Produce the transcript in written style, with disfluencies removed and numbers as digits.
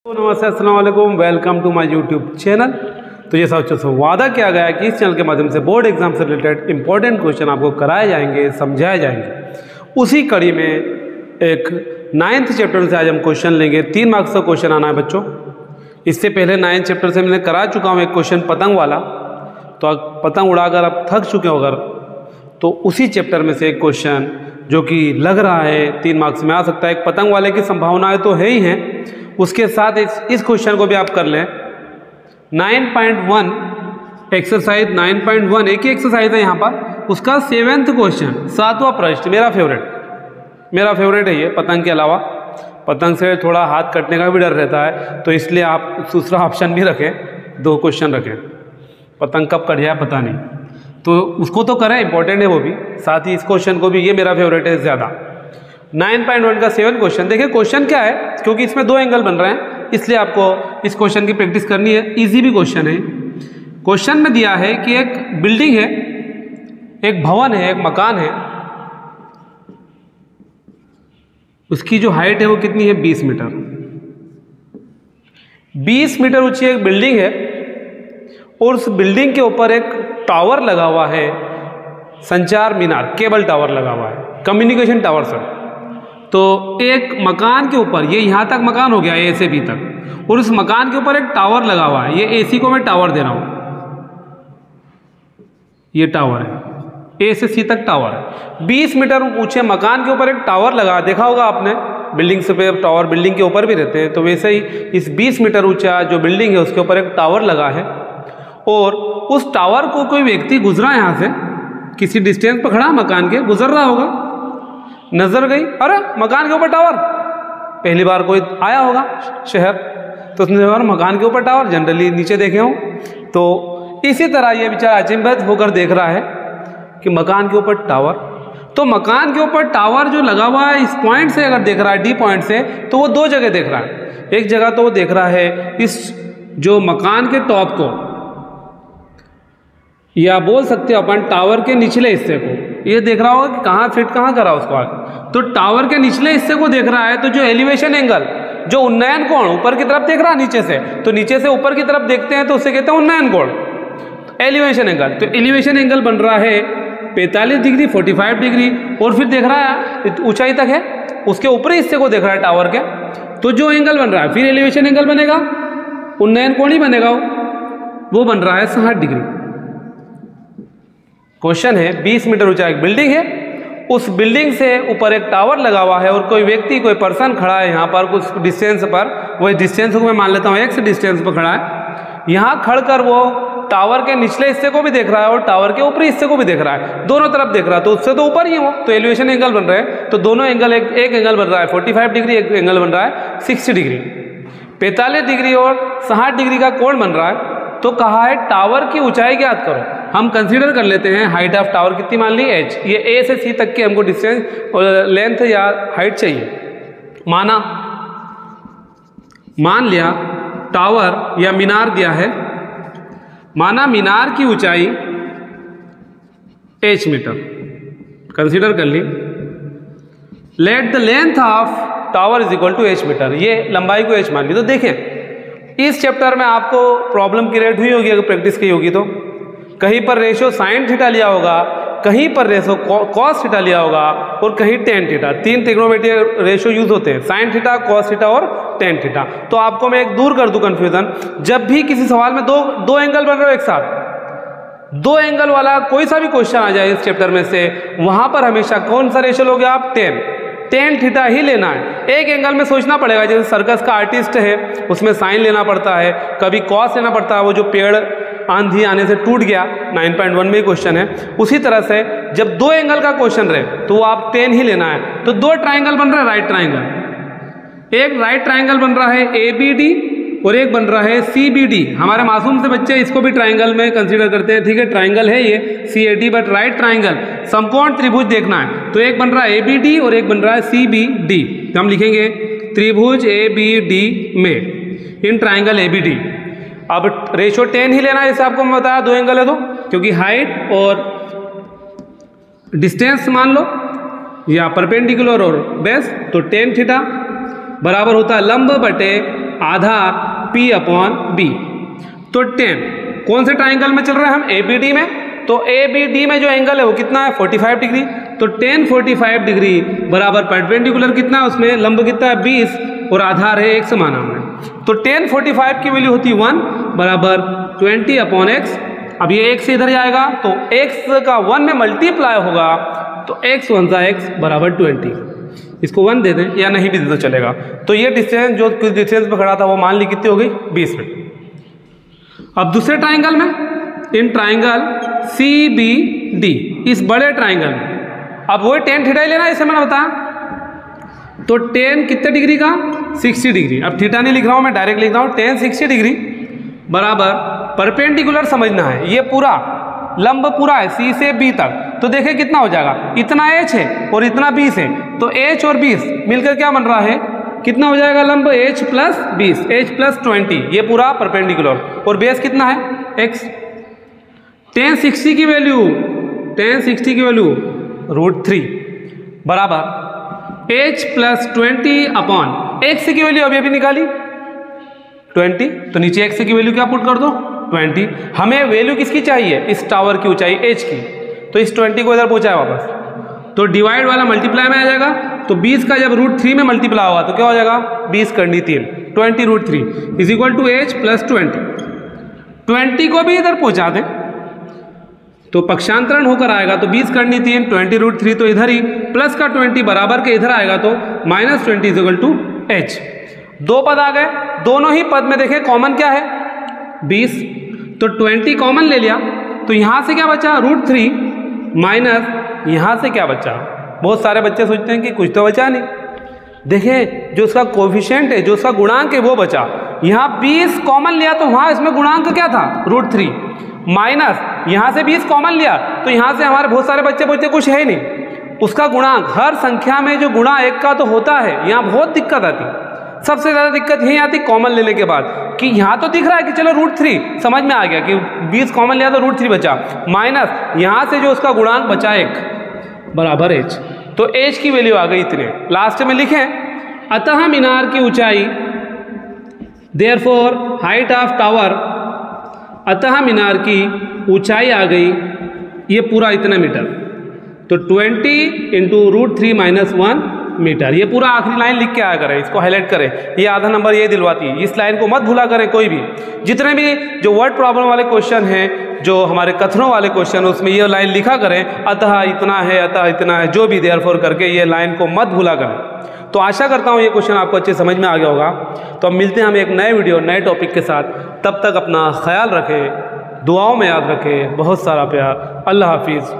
नमस्ते, अस्सलाम वालेकुम, welcome to my YouTube channel. तो ये सब वादा किया गया है कि इस चैनल के माध्यम से बोर्ड एग्जाम से रिलेटेड इंपॉर्टेंट क्वेश्चन आपको कराए जाएंगे, समझाए जाएंगे। उसी कड़ी में एक 9th चैप्टर से आज हम क्वेश्चन लेंगे। 3 मार्क्स का क्वेश्चन आना है बच्चों। इससे पहले 9th चैप्टर से मैंने करा चुका हूँ एक क्वेश्चन पतंग वाला, तो अब पतंग उड़ाकर आप थक चुके हो अगर, तो उसी चैप्टर में से एक क्वेश्चन जो कि लग रहा है 3 मार्क्स में आ सकता है। एक पतंग वाले की संभावनाएं तो है ही हैं, उसके साथ इस क्वेश्चन को भी आप कर लें। 9.1 एक्सरसाइज 9.1 एक ही एक्सरसाइज है यहाँ पर, उसका 7th क्वेश्चन 7वां प्रश्न मेरा फेवरेट है ये। पतंग के अलावा पतंग से थोड़ा हाथ कटने का भी डर रहता है, तो इसलिए आप दूसरा ऑप्शन भी रखें, 2 क्वेश्चन रखें। पतंग कब कट जाए पता नहीं, तो उसको तो करें, इंपॉर्टेंट है वो भी, साथ ही इस क्वेश्चन को भी, ये मेरा फेवरेट है ज़्यादा। 9.1 का 7 क्वेश्चन देखिए। क्वेश्चन क्या है, क्योंकि इसमें 2 एंगल बन रहे हैं इसलिए आपको इस क्वेश्चन की प्रैक्टिस करनी है। इजी भी क्वेश्चन है। क्वेश्चन में दिया है कि एक बिल्डिंग है, एक भवन है, एक मकान है, उसकी जो हाइट है वो कितनी है, 20 मीटर। 20 मीटर ऊंची एक बिल्डिंग है और उस बिल्डिंग के ऊपर एक टावर लगा हुआ है, संचार मीनार, केबल टावर लगा हुआ है, कम्युनिकेशन टावर सर। तो एक मकान के ऊपर, ये यहाँ तक मकान हो गया, ए से बी तक, और उस मकान के ऊपर एक टावर लगा हुआ है। ये एसी को मैं टावर दे रहा हूँ, ये टावर है, ए से सी तक टावर है। 20 मीटर ऊंचे मकान के ऊपर एक टावर लगा, देखा होगा आपने, बिल्डिंग से पे टावर बिल्डिंग के ऊपर भी रहते हैं, तो वैसे ही इस 20 मीटर ऊंचा जो बिल्डिंग है उसके ऊपर एक टावर लगा है, और उस टावर को कोई व्यक्ति गुजरा, यहाँ से किसी डिस्टेंस पर खड़ा मकान के, गुजर रहा होगा, नजर गई, अरे मकान के ऊपर टावर, पहली बार कोई आया होगा शहर, तो उसने देखा मकान के ऊपर टावर, जनरली नीचे देखे हो। तो इसी तरह ये बेचारा अचंभित होकर देख रहा है कि मकान के ऊपर टावर। तो मकान के ऊपर टावर जो लगा हुआ है, इस पॉइंट से अगर देख रहा है, डी पॉइंट से, तो वो 2 जगह देख रहा है। एक जगह तो वो देख रहा है इस जो मकान के टॉप को, या बोल सकते हो अपन टावर के निचले हिस्से को, ये देख रहा होगा कि कहाँ फिट कहाँ करा उसको आगे। तो टावर के निचले हिस्से को देख रहा है, तो जो एलिवेशन एंगल, जो उन्नयन कोण, ऊपर की तरफ देख रहा है नीचे से, तो नीचे से ऊपर की तरफ देखते हैं तो उसे कहते हैं उन्नयन कोण, एलिवेशन एंगल। तो एलिवेशन एंगल बन रहा है 45 डिग्री, 45 डिग्री, और फिर देख रहा है ऊंचाई तक है, उसके ऊपरी हिस्से को देख रहा है टावर के, तो जो एंगल बन रहा है फिर एलिवेशन एंगल बनेगा, उन्नयन कोण ही बनेगा, वो बन रहा है 60 डिग्री। क्वेश्चन है 20 मीटर ऊंचा एक बिल्डिंग है, उस बिल्डिंग से ऊपर एक टावर लगा हुआ है, और कोई व्यक्ति, कोई पर्सन खड़ा है यहाँ पर कुछ डिस्टेंस पर, वो डिस्टेंस को मैं मान लेता हूँ x डिस्टेंस पर खड़ा है। यहाँ खड़कर वो टावर के निचले हिस्से को भी देख रहा है और टावर के ऊपरी हिस्से को भी देख रहा है, दोनों तरफ देख रहा है, तो उससे तो ऊपर ही हो, तो एलिवेशन एंगल बन रहे हैं। तो दोनों एंगल, एक एंगल बन रहा है 45 डिग्री, एक एंगल बन रहा है 60 डिग्री। 45 डिग्री और 60 डिग्री का कोण बन रहा है। तो कहा है टावर की ऊंचाई ज्ञात करो। हम कंसीडर कर लेते हैं हाइट ऑफ टावर कितनी मान ली, h, ये ए से सी तक की हमको डिस्टेंस और लेंथ या हाइट चाहिए। मान लिया टावर या मीनार दिया है, माना मीनार की ऊंचाई h मीटर कंसीडर कर ली। Let the length of tower is equal to h metre, ये लंबाई को h मान ली। तो देखें इस चैप्टर में आपको प्रॉब्लम क्रिएट हुई होगी अगर प्रैक्टिस की होगी, तो कहीं पर रेशो साइन थीटा लिया होगा, कहीं पर रेशो कॉस थीटा लिया होगा, और कहीं tan theta. 3 trigonometric ratio use होते हैं, साइन थीटा, कॉस थीटा और टेन थीटा। तो आपको मैं एक दूर कर दूं कंफ्यूजन, जब भी किसी सवाल में दो एंगल बन रहे हो एक साथ, 2 एंगल वाला कोई सा भी क्वेश्चन आ जाए इस चैप्टर में से, वहां पर हमेशा कौन सा रेशो लोगे आप, टेन थीटा ही लेना है। एक एंगल में सोचना पड़ेगा, जैसे सर्कस का आर्टिस्ट है उसमें साइन लेना पड़ता है, कभी कॉस लेना पड़ता है, वो जो पेड़ आंधी आने से टूट गया 9.1 में क्वेश्चन है, उसी तरह से जब 2 एंगल का क्वेश्चन रहे तो आप 10 ही लेना है। तो 2 ट्राइंगल बन रहा है, राइट ट्राइंगल, एक राइट ट्राइंगल बन रहा है ABD और एक बन रहा है CBD। हमारे मासूम से बच्चे इसको भी ट्राइंगल में कंसीडर करते हैं, ठीक है, ट्राइंगल है ये CAD, बट राइट ट्राइंगल, समकोण त्रिभुज देखना है। तो एक बन रहा है ABD और एक बन रहा है CBD, तो हम लिखेंगे त्रिभुज ABD में इन ट्राइंगल ABD। अब रेशो 10 ही लेना है, जैसे आपको मैं बताया 2 एंगल है तो, क्योंकि हाइट और डिस्टेंस मान लो या परपेंडिकुलर और बेस, तो टेन थीटा बराबर होता है लंब बटे आधार P अपॉन B। तो 10 कौन से ट्राइंगल में चल रहे हैं हम, ABD में, तो ABD में जो एंगल है वो कितना है 45 डिग्री। तो 10 45 डिग्री बराबर परपेंडिकुलर कितना है, उसमें लंब कितना है 20 और आधार है x माना हमने। तो 10 45 की वैल्यू होती है 1 बराबर 20 अपॉन x। अब ये x इधर जाएगा तो x का 1 में मल्टीप्लाई होगा तो x 1 सा x बराबर 20। इसको 1 दे दें या नहीं भी दे तो चलेगा। तो ये डिस्टेंस जो किस डिस्टेंस पे खड़ा था वो मान ली कितनी हो गई 20 मिनट। अब दूसरे ट्राइंगल में, इन ट्राइंगल CBD, इस बड़े ट्राइंगल में अब वही tan थीटा ही लेना है, इसे मैंने बताया। तो tan कितने डिग्री का 60 डिग्री। अब थीटा नहीं लिख रहा हूं मैं, डायरेक्ट लिख रहा हूं tan 60 डिग्री बराबर परपेंडिकुलर समझना है, ये पूरा लंब पूरा है C से B तक। तो देखें कितना हो जाएगा, इतना h है और इतना 20 है, तो h और 20 मिलकर क्या बन रहा है, कितना हो जाएगा लंब h प्लस 20, h प्लस 20, ये पूरा परपेंडिकुलर। और बेस कितना है x। tan 60 की वैल्यू √3 बराबर h प्लस 20 अपॉन x की वैल्यू अभी निकाली 20, तो नीचे x की वैल्यू क्या पुट कर दो 20। हमें वैल्यू किसकी चाहिए, इस टावर की ऊंचाई h की, तो इस 20 को इधर पहुंचाए वापस, तो डिवाइड वाला मल्टीप्लाई में आ जाएगा। तो 20 का जब √3 में मल्टीप्लाई होगा तो क्या हो जाएगा 20 करनी 3, 20 √3 is equal to h plus 20 को भी इधर पहुंचा दें तो पक्षांतरण होकर आएगा, तो 20 करनी 3, 20 √3 तो इधर ही, प्लस का 20 बराबर के इधर आएगा तो -20 इज इक्वल टू h। दो पद आ गए, दोनों ही पद में देखें कॉमन क्या है 20, तो 20 कॉमन ले लिया, तो यहां से क्या बचा √3 माइनस यहां से क्या बचा। बहुत सारे बच्चे सोचते हैं कि कुछ तो बचा नहीं, देखें जो उसका कोफिशिएंट है, जो उसका गुणांक है वो बचा। यहाँ 20 कॉमन लिया तो वहां इसमें गुणांक क्या था √3 माइनस यहाँ से 20 कॉमन लिया, तो यहाँ से हमारे बहुत सारे बच्चे बोलते कुछ है ही नहीं, उसका गुणांक, हर संख्या में जो गुणा एक का तो होता है, यहाँ बहुत दिक्कत आती। सबसे ज़्यादा दिक्कत यही आती कॉमन लेने के बाद कि यहाँ तो दिख रहा है कि चलो √3 समझ में आ गया कि 20 कॉमन लिया तो √3 बचा, माइनस यहाँ से जो उसका गुणांक बचा 1 बराबर h, तो h की वैल्यू आ गई इतने। लास्ट में लिखें अतः मीनार की ऊंचाई, देयरफॉर हाइट ऑफ टावर, अतः मीनार की ऊंचाई आ गई ये पूरा इतना मीटर, तो 20 इंटू √3 माइनस 1 मीटर। ये पूरा आखिरी लाइन लिख के आया करें, इसको हाईलाइट करें, ये आधा नंबर ये दिलवाती है। इस लाइन को मत भूला करें कोई भी, जितने भी जो वर्ड प्रॉब्लम वाले क्वेश्चन हैं, जो हमारे कथनों वाले क्वेश्चन, उसमें ये लाइन लिखा करें, अतः इतना है, अतः इतना है, जो भी देयरफॉर करके ये लाइन को मत भूला करें। तो आशा करता हूँ ये क्वेश्चन आपको अच्छे समझ में आ गया होगा। तो अब मिलते हैं हम एक नए वीडियो नए टॉपिक के साथ, तब तक अपना ख्याल रखें, दुआओं में याद रखें, बहुत सारा प्यार, अल्लाह हाफिज़।